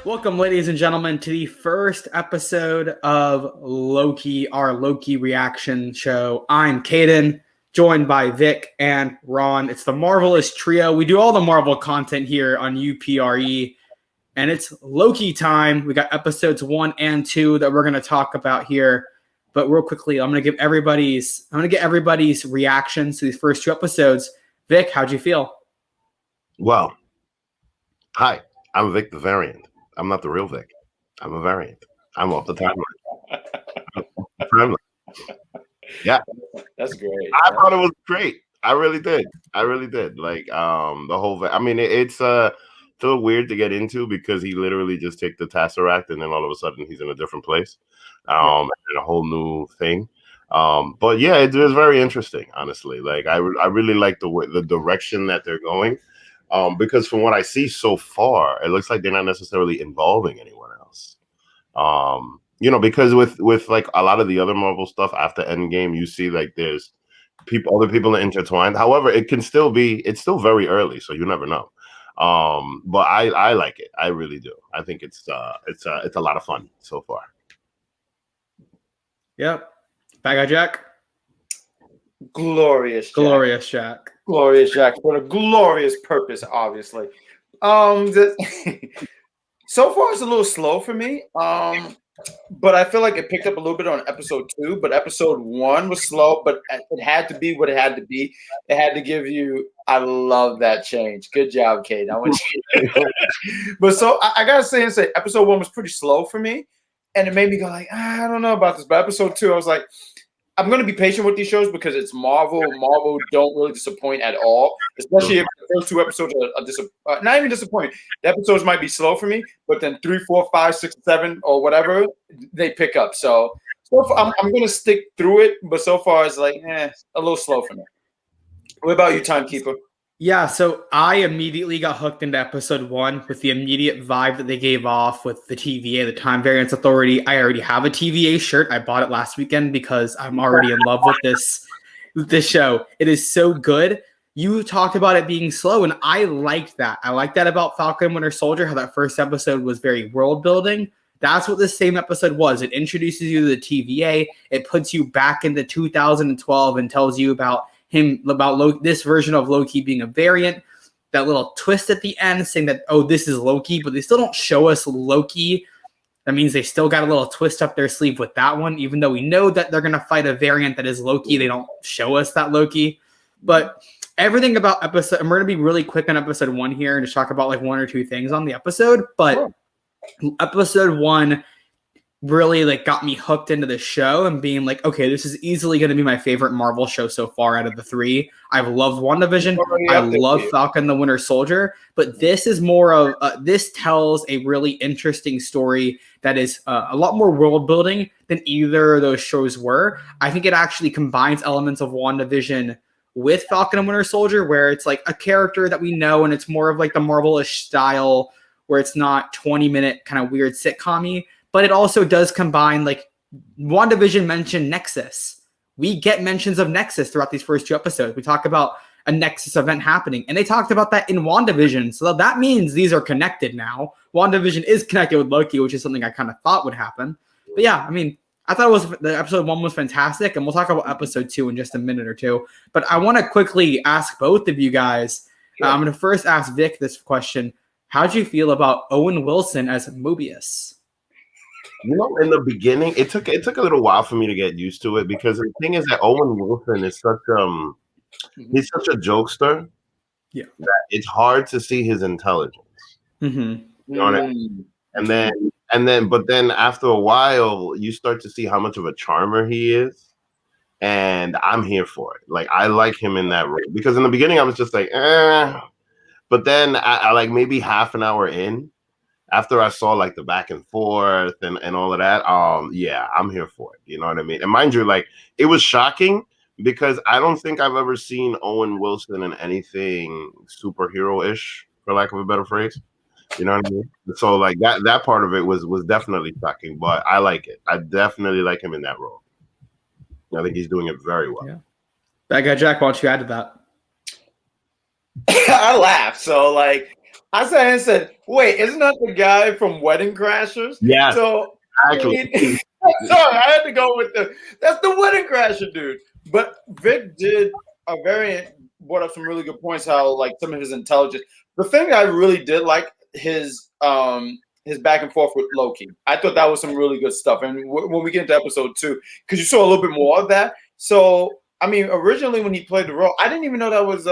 Welcome, ladies and gentlemen, to the first episode of Loki, our Loki reaction show. I'm Caden, joined by Vic and Ron. It's the Marvelous Trio. We do all the Marvel content here on UPRE, and it's Loki time. We got episodes 1 and 2 that we're going to talk about here. But real quickly, I'm going to get everybody's reactions to these first 2 episodes. Vic, how'd you feel? Well, hi, I'm Vic the Variant. I'm not the real Vic. I'm a variant. I'm off the timeline. Yeah. That's great. I thought it was great. I really did. Like the whole it's a little weird to get into because he literally just takes the Tesseract and then all of a sudden he's in a different place. And a whole new thing. But yeah, it was very interesting, honestly. Like I really like the direction that they're going. Because from what I see so far, it looks like they're not necessarily involving anyone else. Because with like a lot of the other Marvel stuff after Endgame, you see like there's other people are intertwined. However, it's still very early, so you never know. But I like it. I really do. I think it's a lot of fun so far. Yep. Bad Guy Jack. Glorious Jack. Glorious Jack for a glorious purpose, obviously. So far it's a little slow for me. But I feel like it picked up a little bit on episode 2, but episode 1 was slow, but it had to be what it had to be. It had to give you, I love that change. Good job, Kate. But so I gotta say episode 1 was pretty slow for me. And it made me go like, I don't know about this. But episode 2, I was like, I'm going to be patient with these shows because it's Marvel. Marvel don't really disappoint at all, especially if the first 2 episodes are not even disappointing. The episodes might be slow for me, but then 3, 4, 5, 6, 7, or whatever, they pick up. So far, I'm going to stick through it, but so far it's like, a little slow for me. What about you, Timekeeper? Yeah, so I immediately got hooked into episode 1 with the immediate vibe that they gave off with the TVA, the Time Variance Authority. I already have a TVA shirt. I bought it last weekend because I'm already in love with this show. It is so good. You talked about it being slow, and I liked that. I liked that about Falcon and Winter Soldier, how that first episode was very world building. That's what this same episode was. It introduces you to the TVA. It puts you back into 2012 and tells you about this version of Loki being a variant. That little twist at the end saying that, oh, this is Loki, but they still don't show us Loki. That means they still got a little twist up their sleeve with that one, even though we know that they're going to fight a variant that is Loki. They don't show us that Loki. But everything about episode, and we're going to be really quick on episode 1 here and just talk about like 1 or 2 things on the episode. But episode 1 really like got me hooked into the show and being like, okay, this is easily going to be my favorite Marvel show so far out of the 3. I've loved WandaVision. I love Falcon the Winter Soldier, but this is more of this tells a really interesting story that is a lot more world building than either of those shows were. I think it actually combines elements of WandaVision with Falcon and Winter Soldier, where it's like a character that we know and it's more of like the Marvel-ish style where it's not 20-minute kind of weird sitcom-y. But it also does combine, like, WandaVision mentioned Nexus. We get mentions of Nexus throughout these first 2 episodes. We talk about a Nexus event happening, and they talked about that in WandaVision. So that means these are connected now. WandaVision is connected with Loki, which is something I kind of thought would happen. But yeah, I mean, I thought the episode 1 was fantastic, and we'll talk about episode 2 in just a minute or 2. But I want to quickly ask both of you guys. I'm going to first ask Vic this question. How'd you feel about Owen Wilson as Mobius? In the beginning, it took a little while for me to get used to it because the thing is that Owen Wilson is he's such a jokester. Yeah, that it's hard to see his intelligence. Mm-hmm. You know what I mean? But then after a while, you start to see how much of a charmer he is, and I'm here for it. Like I like him in that role because in the beginning I was just like, but then I like maybe half an hour in. After I saw like the back and forth and all of that, yeah, I'm here for it. You know what I mean? And mind you, like it was shocking because I don't think I've ever seen Owen Wilson in anything superhero-ish, for lack of a better phrase. You know what I mean? So like that part of it was definitely shocking, but I like it. I definitely like him in that role. I think he's doing it very well. Yeah. Bad Guy Jack, why don't you add to that? I laugh. So like I said and said, wait, isn't that the guy from Wedding Crashers? Yes, So I actually. mean, sorry, I had to go with that's the Wedding Crasher dude. But Vic did a very brought up some really good points. How like some of his intelligence. The thing I really did like his back and forth with Loki. I thought that was some really good stuff. And when we get into episode 2, because you saw a little bit more of that. So I mean, originally when he played the role, I didn't even know that was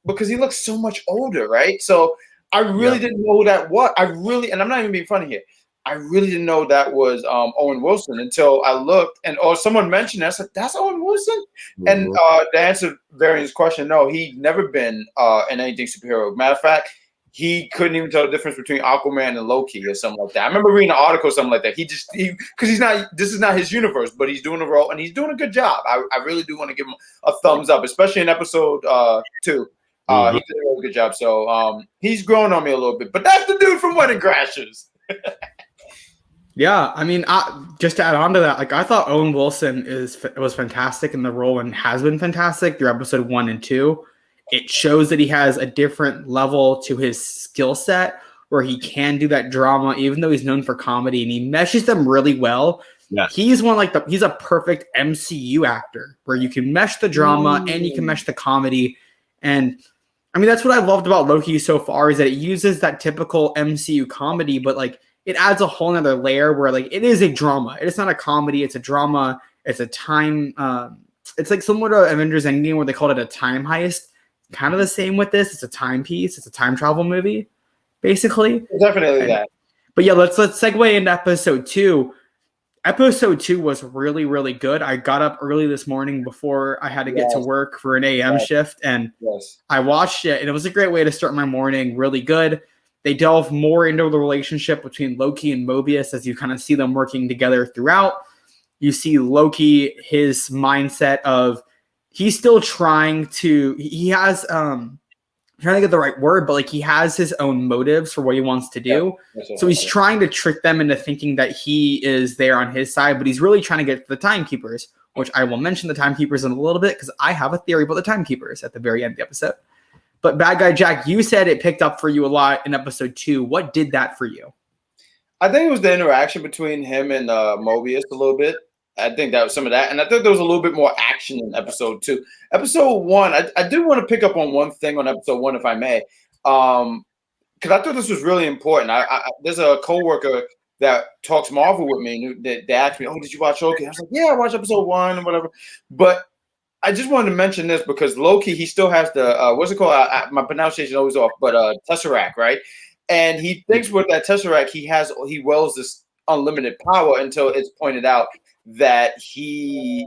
because he looks so much older, right? So I really didn't know who that was. I really, and I'm not even being funny here. I really didn't know that was Owen Wilson until I looked and or someone mentioned it. I said, "That's Owen Wilson." And the answer to Varian's question, no, he'd never been in anything superhero. Matter of fact, he couldn't even tell the difference between Aquaman and Loki or something like that. I remember reading an article, something like that. Because he's not. This is not his universe, but he's doing a role and he's doing a good job. I really do want to give him a thumbs up, especially in episode 2. He did a really good job. So he's growing on me a little bit. But that's the dude from Wedding Crashers. Yeah, I mean, just to add on to that, like I thought Owen Wilson was fantastic in the role and has been fantastic through episode 1 and 2. It shows that he has a different level to his skill set where he can do that drama, even though he's known for comedy, and he meshes them really well. Yeah. He's he's a perfect MCU actor where you can mesh the drama and you can mesh the comedy. And I mean, that's what I loved about Loki so far is that it uses that typical MCU comedy, but like it adds a whole nother layer where like it is a drama. It is not a comedy. It's a drama. It's a time. It's like similar to Avengers Endgame where they called it a time heist. Kind of the same with this. It's a timepiece. It's a time travel movie, basically. Definitely that. But yeah, let's segue into episode 2. Episode 2 was really, really good. I got up early this morning before I had to get to work for an AM shift, and I watched it, and it was a great way to start my morning. Really good. They delve more into the relationship between Loki and Mobius as you kind of see them working together throughout. You see Loki, his mindset of he's still trying to, he has, I'm trying to get the right word, but like he has his own motives for what he wants to do. Yeah, so he's trying to trick them into thinking that he is there on his side, but he's really trying to get to the timekeepers, which I will mention the timekeepers in a little bit because I have a theory about the timekeepers at the very end of the episode. But Bad Guy Jack, you said it picked up for you a lot in episode 2. What did that for you? I think it was the interaction between him and Mobius a little bit. I think that was some of that. And I think there was a little bit more action in episode 2. Episode 1, I do want to pick up on one thing on episode 1, if I may. Because I thought this was really important. There's a coworker that talks Marvel with me. And they asked me, oh, did you watch Loki? I was like, yeah, I watched episode 1 or whatever. But I just wanted to mention this because Loki, he still has the, what's it called? My pronunciation is always off, but Tesseract, right? And he thinks with that Tesseract, he wields this unlimited power until it's pointed out that I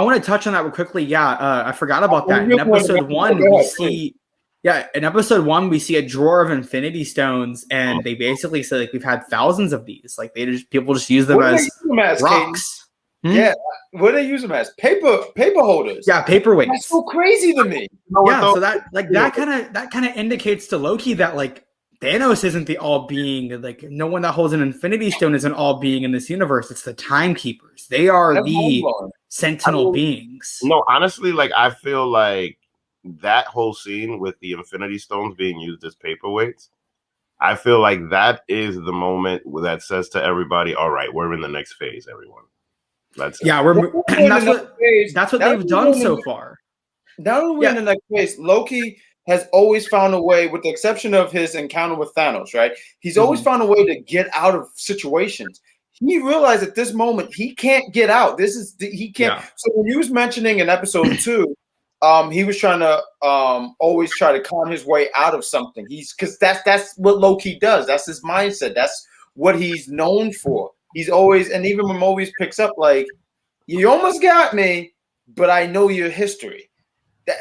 want to touch on that real quickly. Yeah, I forgot about that. In episode 1, we see, in episode 1, we see a drawer of Infinity Stones, and they basically say like we've had thousands of these. Like people just use them as rocks. Yeah, what do they use them as? Paper holders. Yeah, paperweights. That's so crazy to me. Yeah, so that kind of indicates to Loki that like Thanos isn't the all being. Like no one that holds an Infinity Stone is an all being in this universe. It's the Timekeepers. They are the sentinel beings. No, honestly, like I feel like that whole scene with the Infinity Stones being used as paperweights, I feel like that is the moment that says to everybody, all right, we're in the next phase, everyone. That's what they've done so far. Not only in the next phase, Loki has always found a way, with the exception of his encounter with Thanos, right? He's always found a way to get out of situations. He realized at this moment he can't get out. He can't. Yeah. So when he was mentioning in episode 2, he was trying to always try to con his way out of something. Because that's what Loki does. That's his mindset. That's what he's known for. He's always, and even when Mobius picks up, like, you almost got me, but I know your history. I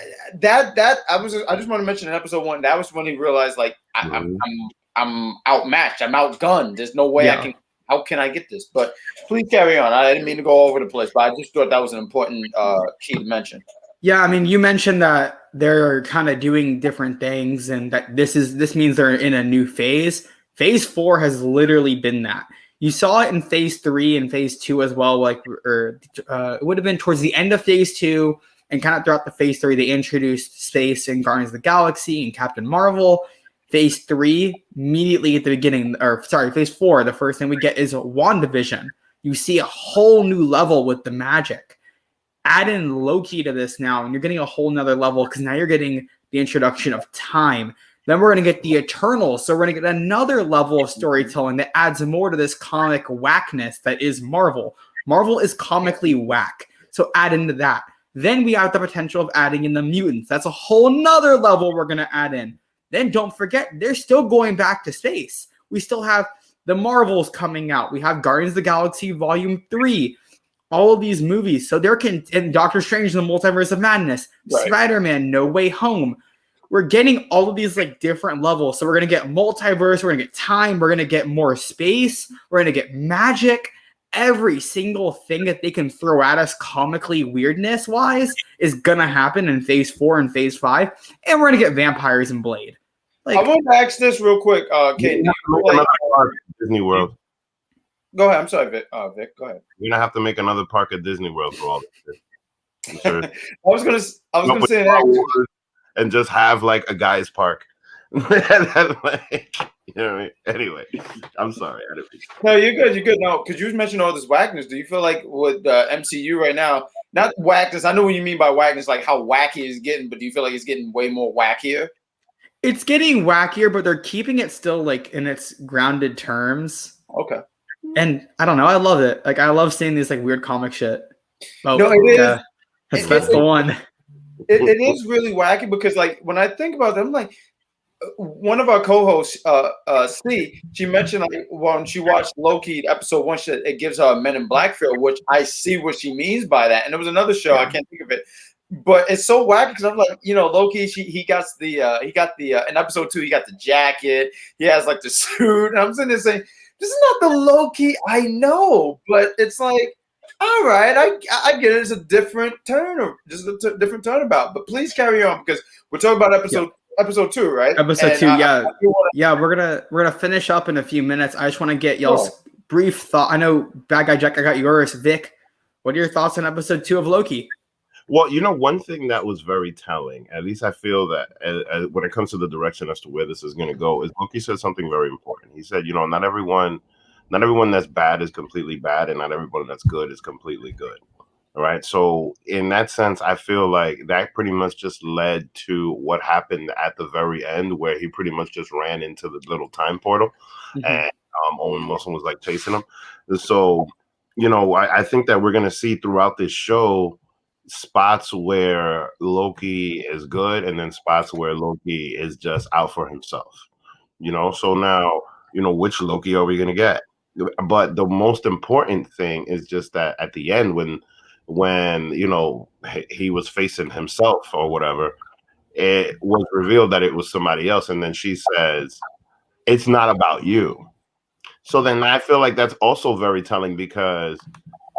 just want to mention in episode 1, that was when he realized, like, I'm outmatched, I'm outgunned. There's no way how can I get this? But please carry on. I didn't mean to go all over the place, but I just thought that was an important key to mention. Yeah, I mean, you mentioned that they're kind of doing different things, and that this means they're in a new phase. Phase 4 has literally been that. You saw it in phase 3 and phase 2 as well. Like, it would have been towards the end of phase 2, And kind of throughout the Phase 3, they introduced space in Guardians of the Galaxy and Captain Marvel. Phase 3, immediately at the beginning, Phase 4, the first thing we get is WandaVision. You see a whole new level with the magic. Add in Loki to this now, and you're getting a whole nother level because now you're getting the introduction of time. Then we're going to get the Eternals, so we're going to get another level of storytelling that adds more to this comic whackness that is Marvel. Marvel is comically whack, so add into that. Then we have the potential of adding in the mutants. That's a whole nother level we're going to add in. Then don't forget, they're still going back to space. We still have the Marvels coming out. We have Guardians of the Galaxy Volume 3. All of these movies. So and Doctor Strange in the Multiverse of Madness. Right. Spider-Man, No Way Home. We're getting all of these like different levels. So we're going to get multiverse. We're going to get time. We're going to get more space. We're going to get magic. Every single thing that they can throw at us comically weirdness wise is gonna happen in Phase 4 and Phase 5, and we're gonna get vampires and Blade. Like, I want to ask this real quick. Disney World. Go ahead. I'm sorry, Vic. Vic, go ahead. You're gonna have to make another park at Disney World for all this. Sure. I was gonna say that. And just have like a guy's park. Like, you know what I mean? Anyway, I'm sorry. No, you're good. You're good. No, because you mentioned all this whackness. Do you feel like with MCU right now, not whackness? I know what you mean by whackness, like how wacky it's getting, but do you feel like it's getting way more wackier? It's getting wackier, but they're keeping it still like in its grounded terms. Okay. And I don't know. I love it. Like I love seeing these like weird comic shit. Oh, no, it is. That's the one. It is really wacky because like when I think about them, like. One of our co-hosts, C, she mentioned like when she watched Loki episode 1, it gives her a Men in Black feel, which I see what she means by that. And there was another show, I can't think of it, but it's so wacky because I'm like, Loki, he got the in episode 2 he got the jacket, he has like the suit, and I'm sitting there saying, this is not the Loki I know, but it's like, all right, I get it. It's a different turn, or just a different turnabout. But please carry on because we're talking about episode 2, right? Episode 2, yeah. We're gonna finish up in a few minutes. I just want to get y'all's brief thought. I know, Bad Guy Jack, I got yours. Vic, what are your thoughts on episode 2 of Loki? Well, one thing that was very telling, at least I feel that when it comes to the direction as to where this is going to go, is Loki said something very important. He said, not everyone that's bad is completely bad, and not everyone that's good is completely good. All right. So in that sense, I feel like that pretty much just led to what happened at the very end, where he pretty much just ran into the little time portal, and Owen Wilson was like chasing him. So, I think that we're going to see throughout this show spots where Loki is good and then spots where Loki is just out for himself, So now, which Loki are we going to get? But the most important thing is just that at the end, when he was facing himself or whatever, it was revealed that it was somebody else, and then she says, it's not about you. So then I feel like that's also very telling because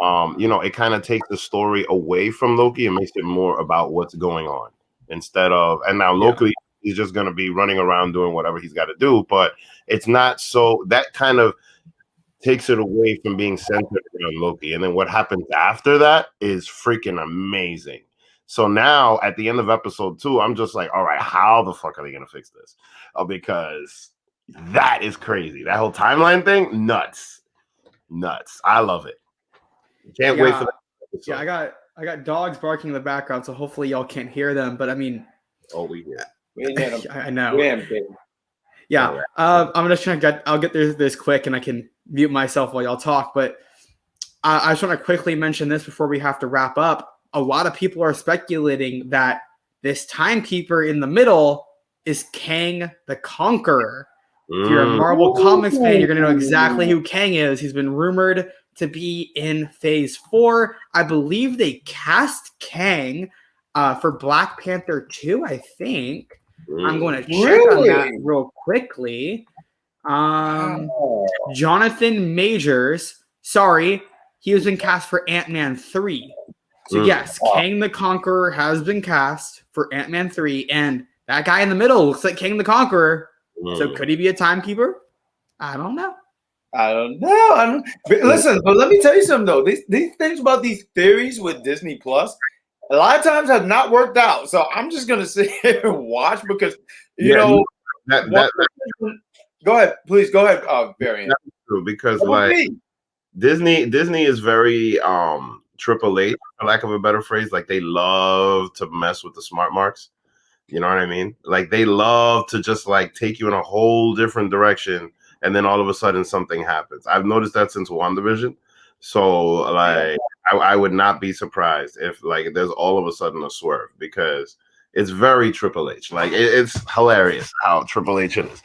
it kind of takes the story away from Loki and makes it more about what's going on instead of, and now Loki is just going to be running around doing whatever he's got to do, but it's not, so that kind of takes it away from being centered around Loki. And then what happens after that is freaking amazing. So now at the end of episode 2, I'm just like, all right, how the fuck are they going to fix this? Because that is crazy. That whole timeline thing, nuts. I love it. Can't wait for that episode. Yeah, I got dogs barking in the background, so hopefully y'all can't hear them. But I mean, we hear. I know. Yeah, I'm just trying to I'll get this quick, and I can mute myself while y'all talk. But I just want to quickly mention this before we have to wrap up. A lot of people are speculating that this timekeeper in the middle is Kang the Conqueror. If you're a Marvel Comics fan, you're going to know exactly who Kang is. He's been rumored to be in Phase 4. I believe they cast Kang for Black Panther 2, I think. I'm going to check on that real quickly. Jonathan Majors, he was been cast for Ant-Man 3. So yes, Kang the Conqueror has been cast for Ant-Man 3, and that guy in the middle looks like Kang the Conqueror. So could he be a timekeeper? I don't know. Listen, but let me tell you something though. These things about these theories with Disney Plus, a lot of times have not worked out. So I'm just gonna sit here and watch because you know. Go ahead, please. Go ahead, Variant. That's true because like Disney is very Triple H, for lack of a better phrase. Like they love to mess with the smart marks. You know what I mean? Like they love to just like take you in a whole different direction, and then all of a sudden something happens. I've noticed that since WandaVision. So like I would not be surprised if like there's all of a sudden a swerve because it's very Triple H. Like it's hilarious how Triple H is.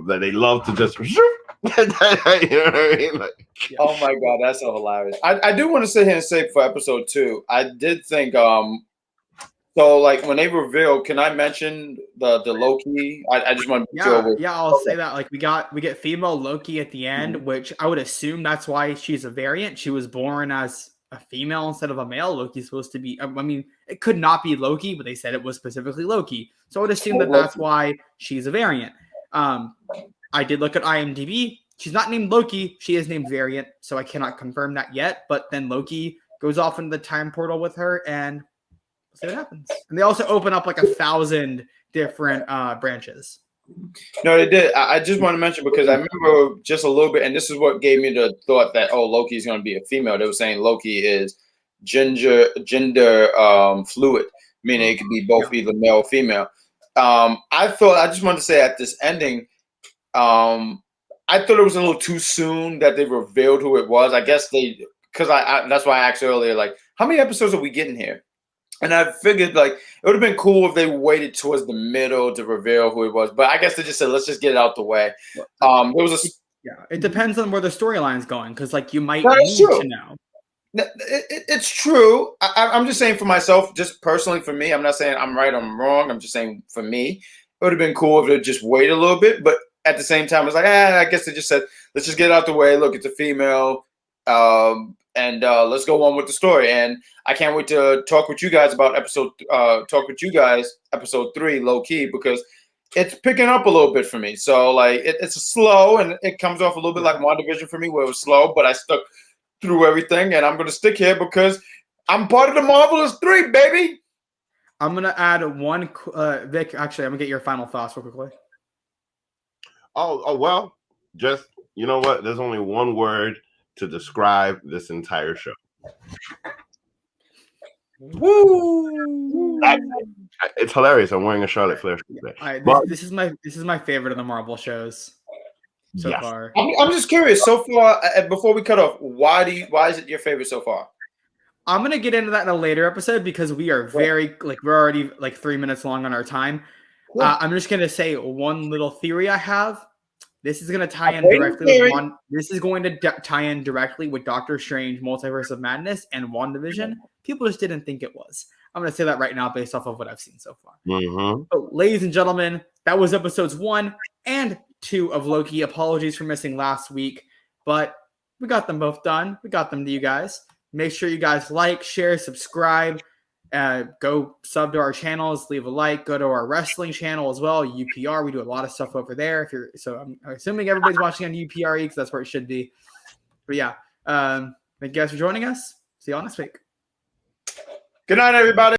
That they love to just you know what I mean? Like, oh my god, that's so hilarious. I do want to sit here and say for episode 2, I did think so like when they revealed, can I mention the Loki? I just want to yeah, I'll say that. Like we get female Loki at the end, which I would assume that's why she's a variant. She was born as a female instead of a male. Loki's supposed to be. I mean, it could not be Loki, but they said it was specifically Loki. So I would assume that that's why she's a variant. I did look at IMDb. She's not named Loki. She is named Variant, so I cannot confirm that yet. But then Loki goes off into the time portal with her, and we'll see what happens. And they also open up like 1,000 different branches. No, they did. I just want to mention because I remember just a little bit, and this is what gave me the thought that Loki is going to be a female. They were saying Loki is gender fluid, meaning it could be both either male or female. I just wanted to say at this ending, I thought it was a little too soon that they revealed who it was. I guess because that's why I asked earlier, like, how many episodes are we getting here? And I figured like it would have been cool if they waited towards the middle to reveal who it was. But I guess they just said, let's just get it out the way. It depends on where the storyline's going, because like you might need to know. It's true. I'm just saying for myself, just personally for me. I'm not saying I'm right or I'm wrong. I'm just saying for me, it would have been cool if they just wait a little bit. But at the same time, it's like, I guess they just said, let's just get it out the way. Look, it's a female, and let's go on with the story. And I can't wait to talk with you guys about episode 3, low key, because it's picking up a little bit for me. So like it's slow and it comes off a little bit like WandaVision for me, where it was slow, but I stuck through everything, and I'm going to stick here because I'm part of the Marvelous 3, baby. I'm going to add one, Vic, actually, I'm going to get your final thoughts real quickly. Oh, well, just, you know what? There's only one word to describe this entire show. Woo! It's hilarious. I'm wearing a Charlotte Flair shirt today. This is my favorite of the Marvel shows so far. I'm just curious. So far, before we cut off, why is it your favorite so far? I'm gonna get into that in a later episode because we are we're already like 3 minutes long on our time. I'm just gonna say one little theory I have. This is gonna tie in directly with one. This is going to tie in directly with Doctor Strange, Multiverse of Madness, and WandaVision. People just didn't think it was. I'm gonna say that right now based off of what I've seen so far. So, ladies and gentlemen, that was episodes 1 and 2 of Loki. Apologies for missing last week, but we got them both done. We got them to you guys. Make sure you guys like, share, subscribe. Go sub to our channels, leave a like. Go to our wrestling channel as well, UPR. We do a lot of stuff over there. I'm assuming everybody's watching on UPRE because that's where it should be. But yeah, thank you guys for joining us. See you all next week. Good night, everybody.